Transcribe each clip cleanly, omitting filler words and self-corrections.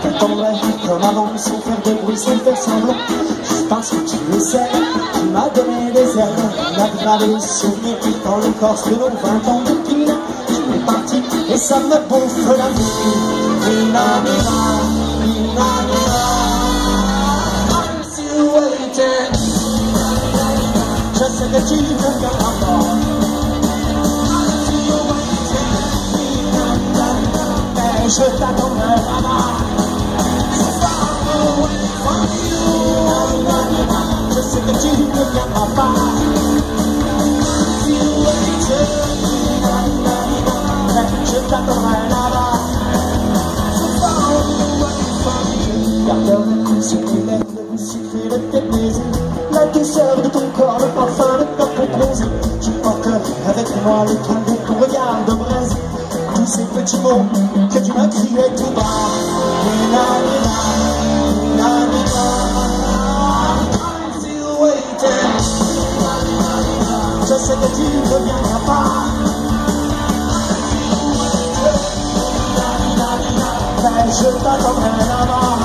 t'attendrai comme avant, sans faire de bruit, sans faire semblant. Juste parce que tu le sais, tu m'as donné des ailes. On a gravé les souvenirs dans l'écorce de nos 20 ans de pile. Tu es parti et ça me bouffe la vie. Nina, Nina, Nina, Nina, I'm still waiting. Je sais que tu ne viendras pas. Je t'attendrai là-bas. Je sais que tu ne viendras pas. Je t'attendrai là-bas. Garderai tout sur tes lèvres, le goût sucré de tes plaisirs, la douceur de ton corps, le parfum de ta complaisir. Je porterai avec moi le ton de ton regard de braise, tous ces petits mots que tu m'as criés tout bas. Nina, Nina, Nina, Nina, I'm still waiting. Je sais que tu ne viendras pas. Mais je t'attendrai là-bas.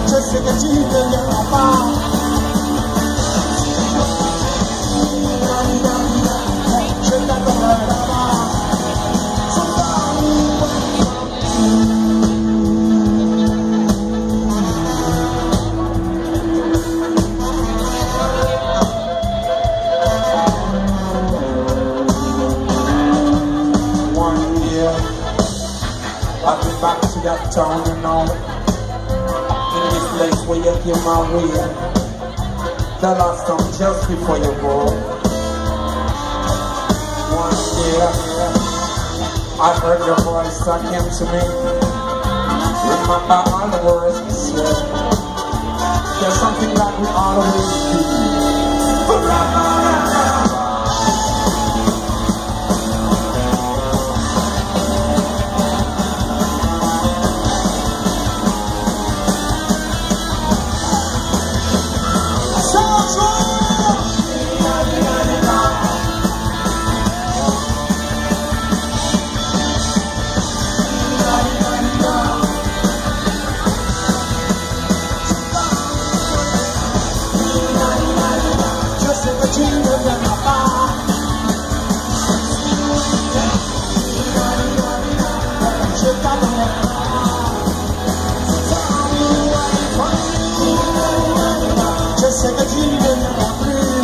Je sais que tu ne viendras pas. Je t'attendrai là-bas. I've been back to that town, you know, in this place where you hear my way. The last song just before you go. One day, I heard your voice that came to me. Remember all the words we said. There's something that we always do. Forever. Je sais que tu ne viendras plus.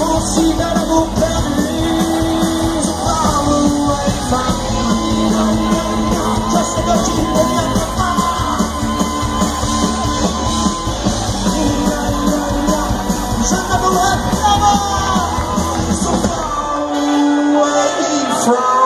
Aussi bel amour perdu. Je sais que tu ne viendras pas. Je ne pourrai pas. So far away from